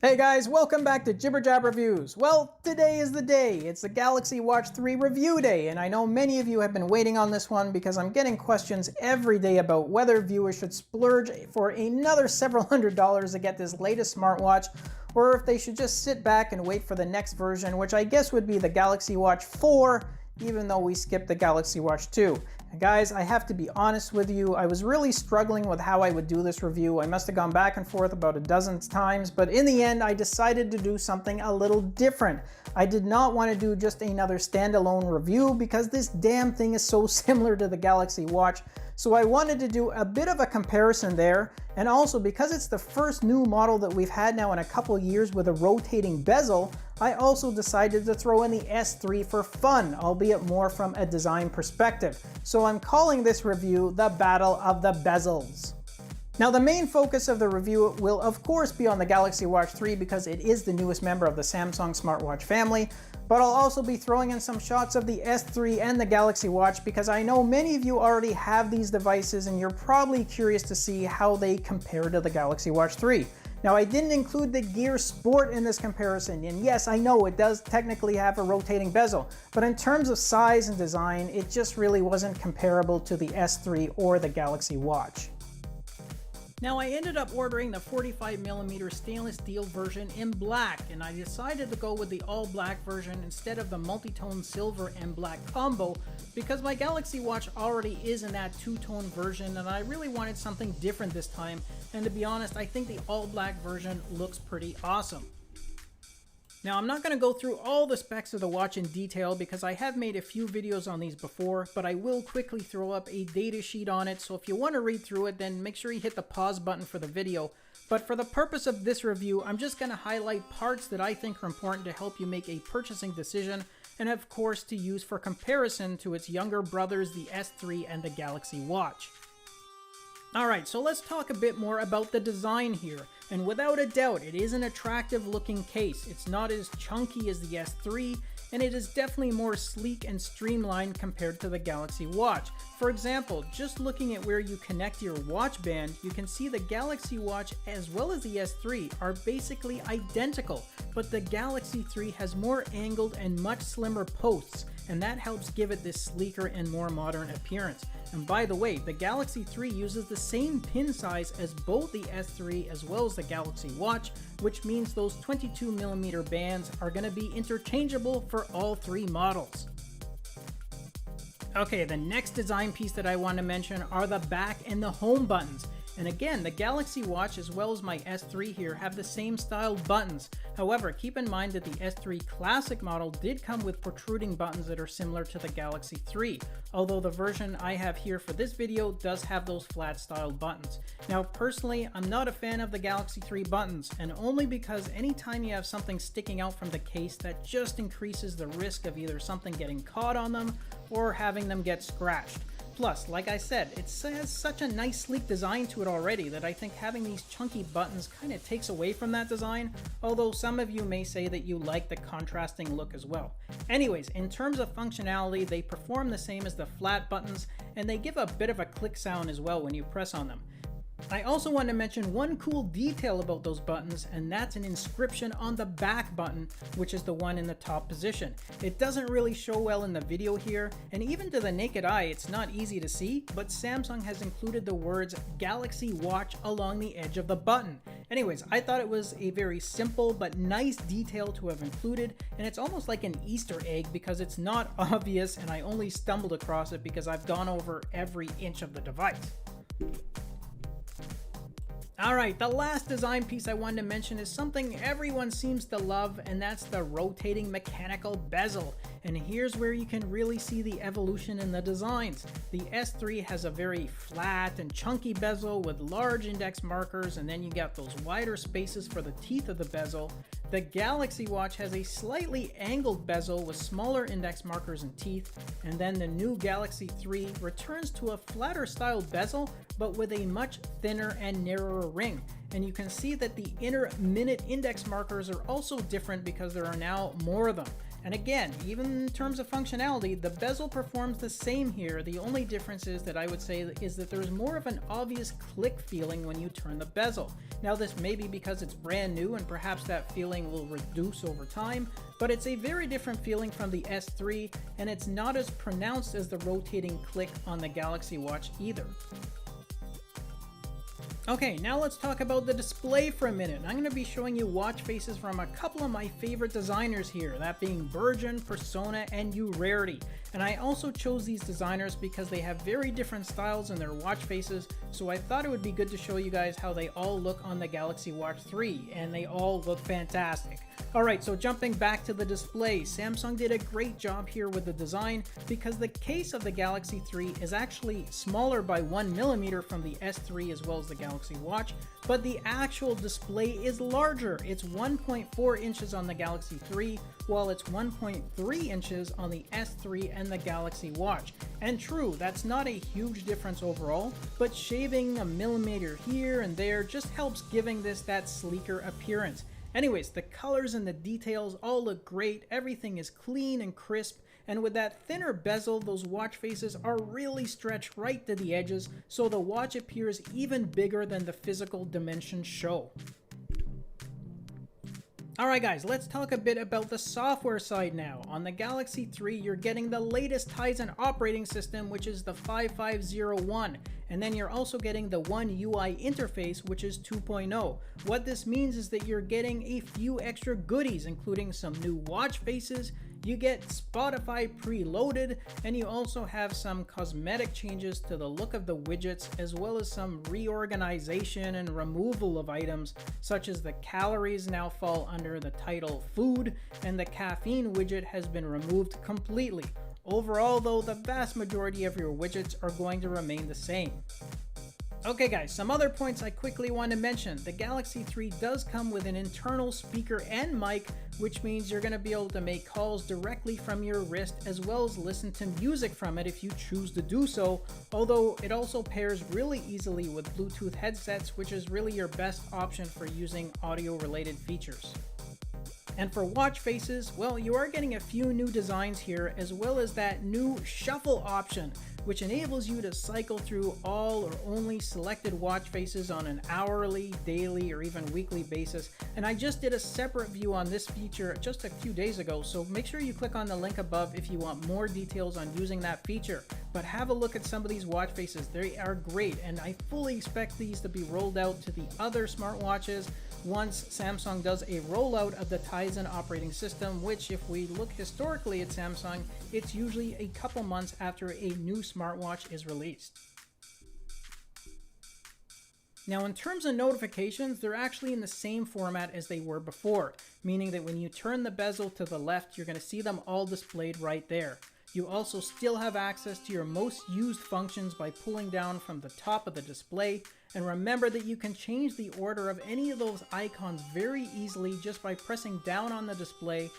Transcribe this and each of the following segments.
Hey guys, welcome back to Jibber Jab Reviews. Well, today is the day. It's the Galaxy Watch 3 review day, and I know many of you have been waiting on this one because I'm getting questions every day about whether viewers should splurge for another several $100s to get this latest smartwatch, or if they should just sit back and wait for the next version, which I guess would be the Galaxy Watch 4, even though we skipped the Galaxy Watch 2. And guys, I have to be honest with you, I was really struggling with how I would do this review. I must have gone back and forth about a dozen times, but in the end, I decided to do something a little different. I did not want to do just another standalone review because this damn thing is so similar to the Galaxy Watch. So I wanted to do a bit of a comparison there, and also because it's the first new model that we've had now in a couple years with a rotating bezel, I also decided to throw in the S3 for fun, albeit more from a design perspective. So I'm calling this review the Battle of the Bezels. Now the main focus of the review will of course be on the Galaxy Watch 3 because it is the newest member of the Samsung smartwatch family, but I'll also be throwing in some shots of the S3 and the Galaxy Watch because I know many of you already have these devices and you're probably curious to see how they compare to the Galaxy Watch 3. Now I didn't include the Gear Sport in this comparison, and yes, I know it does technically have a rotating bezel, but in terms of size and design, it just really wasn't comparable to the S3 or the Galaxy Watch. Now I ended up ordering the 45mm stainless steel version in black, and I decided to go with the all black version instead of the multi-tone silver and black combo because my Galaxy Watch already is in that two-tone version and I really wanted something different this time, and to be honest, I think the all black version looks pretty awesome. Now I'm not going to go through all the specs of the watch in detail because I have made a few videos on these before, but I will quickly throw up a data sheet on it, so if you want to read through it then make sure you hit the pause button for the video. But for the purpose of this review, I'm just going to highlight parts that I think are important to help you make a purchasing decision, and of course to use for comparison to its younger brothers, the S3 and the Galaxy Watch. Alright, so let's talk a bit more about the design here, and without a doubt it is an attractive looking case. It's not as chunky as the S3, and it is definitely more sleek and streamlined compared to the Galaxy Watch. For example, just looking at where you connect your watch band, you can see the Galaxy Watch as well as the S3 are basically identical, but the Galaxy 3 has more angled and much slimmer posts, and that helps give it this sleeker and more modern appearance. And by the way, the Galaxy 3 uses the same pin size as both the S3 as well as the Galaxy Watch, which means those 22mm bands are going to be interchangeable for all three models. Okay, the next design piece that I want to mention are the back and the home buttons. And again, the Galaxy Watch as well as my S3 here have the same style buttons. However, keep in mind that the S3 Classic model did come with protruding buttons that are similar to the Galaxy 3, although the version I have here for this video does have those flat style buttons. Now personally, I'm not a fan of the Galaxy 3 buttons, and only because anytime you have something sticking out from the case, that just increases the risk of either something getting caught on them or having them get scratched. Plus, like I said, it has such a nice sleek design to it already that I think having these chunky buttons kind of takes away from that design, although some of you may say that you like the contrasting look as well. Anyways, in terms of functionality, they perform the same as the flat buttons, and they give a bit of a click sound as well when you press on them. I also want to mention one cool detail about those buttons, and that's an inscription on the back button, which is the one in the top position. It doesn't really show well in the video here, and even to the naked eye it's not easy to see, but Samsung has included the words Galaxy Watch along the edge of the button. Anyways, I thought it was a very simple but nice detail to have included, and it's almost like an Easter egg because it's not obvious, and I only stumbled across it because I've gone over every inch of the device. Alright, the last design piece I wanted to mention is something everyone seems to love, and that's the rotating mechanical bezel. And here's where you can really see the evolution in the designs. The S3 has a very flat and chunky bezel with large index markers, and then you got those wider spaces for the teeth of the bezel. The Galaxy Watch has a slightly angled bezel with smaller index markers and teeth, and then the new Galaxy 3 returns to a flatter style bezel but with a much thinner and narrower ring. And you can see that the inner minute index markers are also different because there are now more of them. And again, even in terms of functionality, the bezel performs the same here. The only difference is that I would say is that there's more of an obvious click feeling when you turn the bezel. Now this may be because it's brand new and perhaps that feeling will reduce over time, but it's a very different feeling from the S3 and it's not as pronounced as the rotating click on the Galaxy Watch either. Okay, now let's talk about the display for a minute. I'm going to be showing you watch faces from a couple of my favorite designers here, that being Burgeon, Persona, and Urarity. And I also chose these designers because they have very different styles in their watch faces, so I thought it would be good to show you guys how they all look on the Galaxy Watch 3, and they all look fantastic. Alright, so jumping back to the display, Samsung did a great job here with the design because the case of the Galaxy 3 is actually smaller by 1mm from the S3 as well as the Galaxy Watch, but the actual display is larger. It's 1.4 inches on the Galaxy 3, while it's 1.3 inches on the S3 and the Galaxy Watch. And true, that's not a huge difference overall, but shaving a millimeter here and there just helps giving this that sleeker appearance. Anyways, the colors and the details all look great, everything is clean and crisp, and with that thinner bezel, those watch faces are really stretched right to the edges, so the watch appears even bigger than the physical dimensions show. Alright guys, let's talk a bit about the software side now. On the Galaxy 3, you're getting the latest Tizen operating system, which is the 5501. And then you're also getting the One UI interface, which is 2.0. What this means is that you're getting a few extra goodies, including some new watch faces, you get Spotify preloaded, and you also have some cosmetic changes to the look of the widgets, as well as some reorganization and removal of items, such as the calories now fall under the title Food, and the caffeine widget has been removed completely. Overall though, the vast majority of your widgets are going to remain the same. Okay guys, some other points I quickly want to mention. The Galaxy 3 does come with an internal speaker and mic, which means you're going to be able to make calls directly from your wrist as well as listen to music from it if you choose to do so, although it also pairs really easily with Bluetooth headsets, which is really your best option for using audio related features. And for watch faces, well, you are getting a few new designs here, as well as that new shuffle option, which enables you to cycle through all or only selected watch faces on an hourly, daily, or even weekly basis. And I just did a separate view on this feature just a few days ago, so make sure you click on the link above if you want more details on using that feature. But have a look at some of these watch faces, they are great, and I fully expect these to be rolled out to the other smartwatches once Samsung does a rollout of the Tizen operating system, which if we look historically at Samsung, it's usually a couple months after a new smartwatch is released. Now in terms of notifications, they're actually in the same format as they were before, meaning that when you turn the bezel to the left, you're going to see them all displayed right there. You also still have access to your most used functions by pulling down from the top of the display, and remember that you can change the order of any of those icons very easily just by pressing down on the display,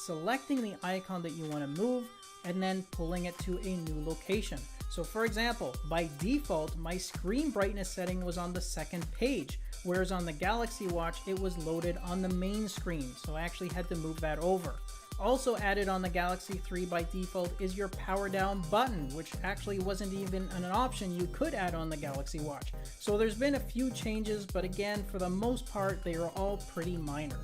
selecting the icon that you want to move, and then pulling it to a new location. So for example, by default, my screen brightness setting was on the second page, whereas on the Galaxy Watch, it was loaded on the main screen, so I actually had to move that over. Also added on the Galaxy 3 by default is your power down button, which actually wasn't even an option you could add on the Galaxy Watch. So there's been a few changes, but again, for the most part, they are all pretty minor.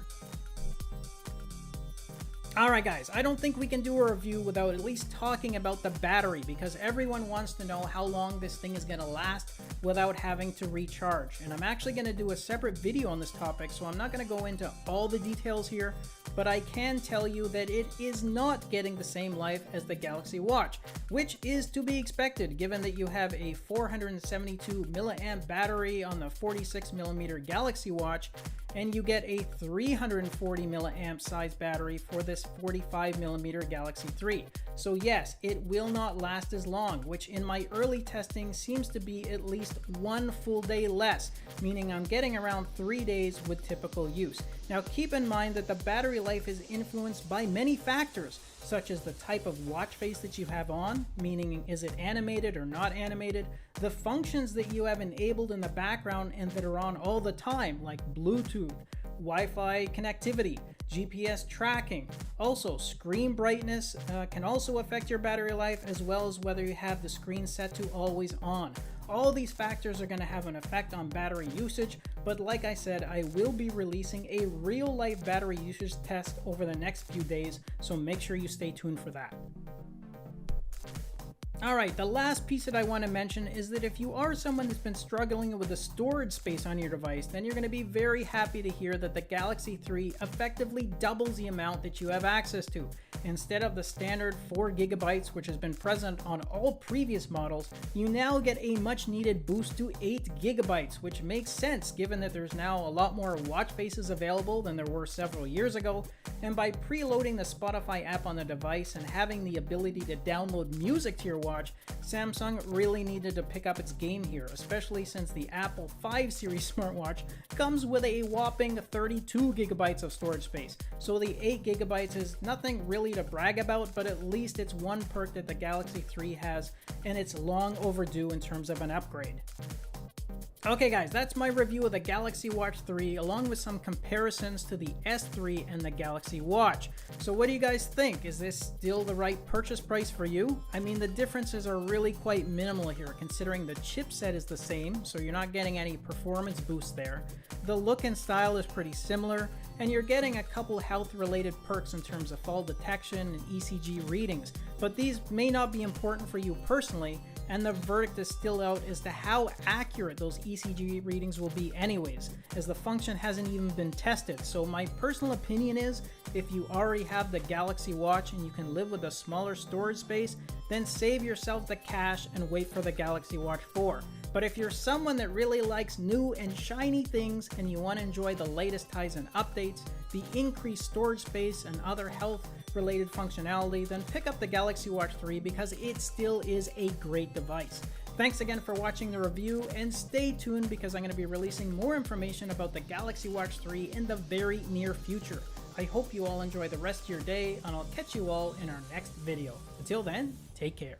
Alright guys, I don't think we can do a review without at least talking about the battery, because everyone wants to know how long this thing is going to last without having to recharge. And I'm actually going to do a separate video on this topic, so I'm not going to go into all the details here, but I can tell you that it is not getting the same life as the Galaxy Watch, which is to be expected given that you have a 472 milliamp battery on the 46mm Galaxy Watch, and you get a 340 milliamp size battery for this 45mm Galaxy 3. So yes, it will not last as long, which in my early testing seems to be at least one full day less, meaning I'm getting around 3 days with typical use. Now keep in mind that the battery life is influenced by many factors, such as the type of watch face that you have on, meaning is it animated or not animated, the functions that you have enabled in the background and that are on all the time, like Bluetooth, Wi-Fi connectivity, GPS tracking. Also, screen brightness can also affect your battery life, as well as whether you have the screen set to always on. All these factors are going to have an effect on battery usage, but like I said, I will be releasing a real-life battery usage test over the next few days, so make sure you stay tuned for that. Alright, the last piece that I want to mention is that if you are someone that's been struggling with the storage space on your device, then you're going to be very happy to hear that the Galaxy 3 effectively doubles the amount that you have access to. Instead of the standard 4 GB, which has been present on all previous models, you now get a much needed boost to 8 GB, which makes sense given that there's now a lot more watch faces available than there were several years ago. And by preloading the Spotify app on the device and having the ability to download music to your watch, Samsung really needed to pick up its game here, especially since the Apple 5 series smartwatch comes with a whopping 32 GB of storage space. So the 8 GB is nothing really to brag about, but at least it's one perk that the Galaxy 3 has, and it's long overdue in terms of an upgrade. Okay guys, that's my review of the Galaxy Watch 3 along with some comparisons to the S3 and the Galaxy Watch. So what do you guys think? Is this still the right purchase price for you? I mean, the differences are really quite minimal here considering the chipset is the same, so you're not getting any performance boost there. The look and style is pretty similar, and you're getting a couple health related perks in terms of fall detection and ECG readings, but these may not be important for you personally, and the verdict is still out as to how accurate those ECG readings will be anyways, as the function hasn't even been tested. So my personal opinion is, if you already have the Galaxy Watch and you can live with a smaller storage space, then save yourself the cash and wait for the Galaxy Watch 4. But if you're someone that really likes new and shiny things and you want to enjoy the latest Tizen updates, the increased storage space and other health related functionality, then pick up the Galaxy Watch 3 because it still is a great device. Thanks again for watching the review, and stay tuned because I'm going to be releasing more information about the Galaxy Watch 3 in the very near future. I hope you all enjoy the rest of your day, and I'll catch you all in our next video. Until then, take care.